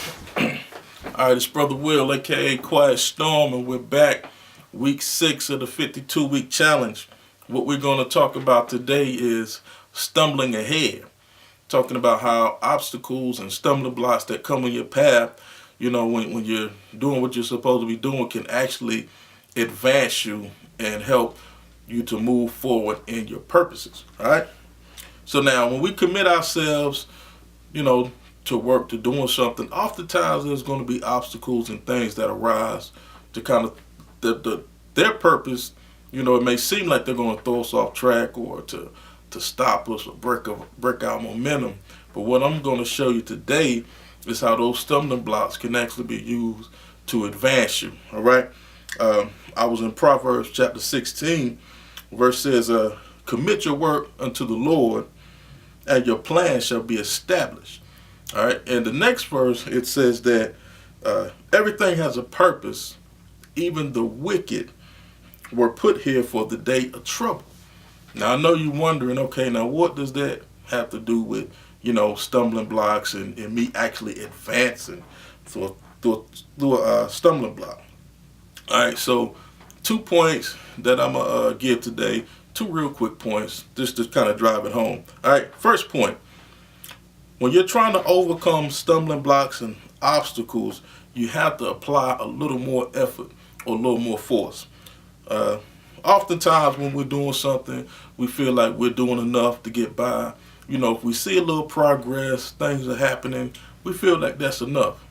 All right, it's Brother Will, aka Quiet Storm, and we're back, week 6 of the 52-week challenge. What we're going to talk about today is stumbling ahead. Talking about how obstacles and stumbling blocks that come in your path, when you're doing what you're supposed to be doing, can actually advance you and help you to move forward in your purposes. All right? So now, when we commit ourselves, to work, to doing something, oftentimes there's going to be obstacles and things that arise to kind of their purpose. It may seem like they're going to throw us off track or to stop us or break our momentum. But what I'm going to show you today is how those stumbling blocks can actually be used to advance you. All right. I was in Proverbs chapter 16, verse says, "Commit your work unto the Lord, and your plan shall be established." All right, and the next verse, it says that everything has a purpose. Even the wicked were put here for the day of trouble. Now, I know you're wondering, okay, now what does that have to do with, stumbling blocks and me actually advancing through a stumbling block? All right, so 2 points that I'm going to give today, 2 real quick points, just to kind of drive it home. All right, first point. When you're trying to overcome stumbling blocks and obstacles, you have to apply a little more effort or a little more force. Oftentimes when we're doing something, we feel like we're doing enough to get by. If we see a little progress, things are happening, we feel like that's enough.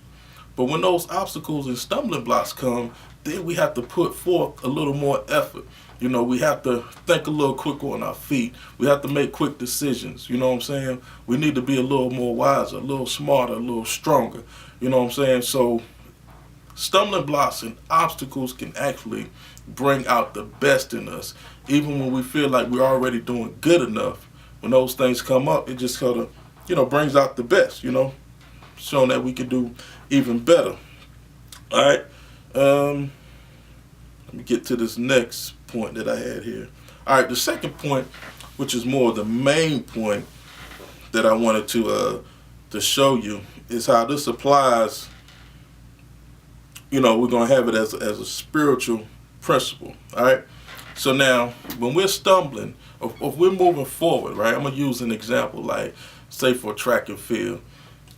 But when those obstacles and stumbling blocks come, then we have to put forth a little more effort. We have to think a little quicker on our feet. We have to make quick decisions. You know what I'm saying? We need to be a little more wiser, a little smarter, a little stronger. You know what I'm saying? So stumbling blocks and obstacles can actually bring out the best in us. Even when we feel like we're already doing good enough, when those things come up, it just kind of, brings out the best, showing that we can do even better. All right. Let me get to this next point that I had here. All right, the second point, which is more the main point that I wanted to show you, is how this applies. We're going to have it as a spiritual principle. All right. So now, when we're stumbling, if we're moving forward, right? I'm gonna use an example, like say for track and field.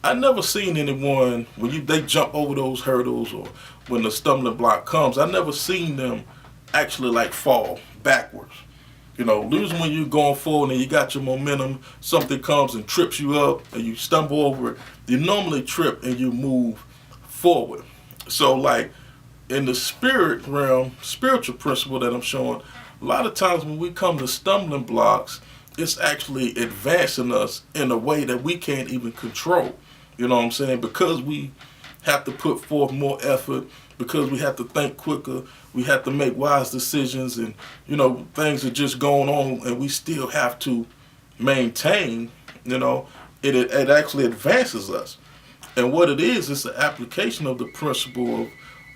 I never seen anyone when they jump over those hurdles or when the stumbling block comes. I never seen them actually like fall backwards. Losing when you're going forward and you got your momentum, something comes and trips you up and you stumble over it. You normally trip and you move forward. So like in the spirit realm, spiritual principle that I'm showing, a lot of times when we come to stumbling blocks, it's actually advancing us in a way that we can't even control. You know what I'm saying? Because we have to put forth more effort, because we have to think quicker, we have to make wise decisions, and things are just going on, and we still have to maintain. It actually advances us. And what it is, it's the application of the principle of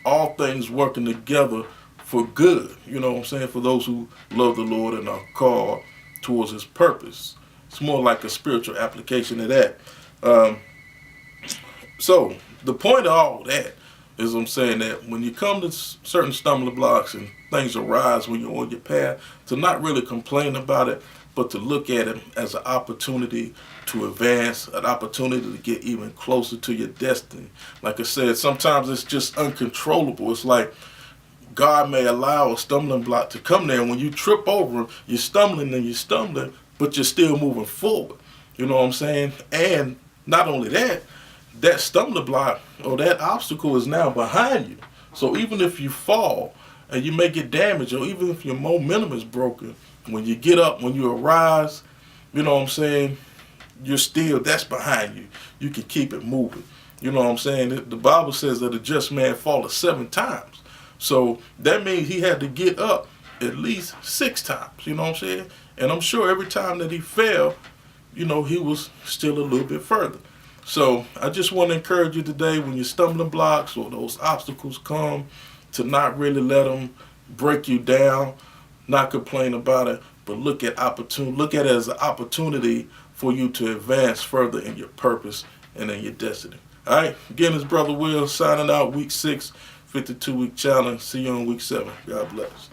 all things working together for good. You know what I'm saying? For those who love the Lord and are called towards His purpose. It's more like a spiritual application of that. So the point of all that is, I'm saying that when you come to certain stumbling blocks and things arise when you're on your path, to not really complain about it, but to look at it as an opportunity to advance, an opportunity to get even closer to your destiny. Like I said, sometimes it's just uncontrollable. It's like God may allow a stumbling block to come there, and when you trip over, you're stumbling and you're stumbling, but you're still moving forward. You know what I'm saying? And not only that, that stumbling block or that obstacle is now behind you. So even if you fall and you may get damaged, or even if your momentum is broken, when you get up, when you arise, you know what I'm saying, that's behind you. You can keep it moving. You know what I'm saying? The Bible says that a just man falleth 7 times. So that means he had to get up at least 6 times. You know what I'm saying? And I'm sure every time that he fell, he was still a little bit further. So I just want to encourage you today, when your stumbling blocks or those obstacles come, to not really let them break you down, not complain about it, but look at it as an opportunity for you to advance further in your purpose and in your destiny. All right, again, it's Brother Will signing out week 6, 52-week challenge. See you on week 7. God bless.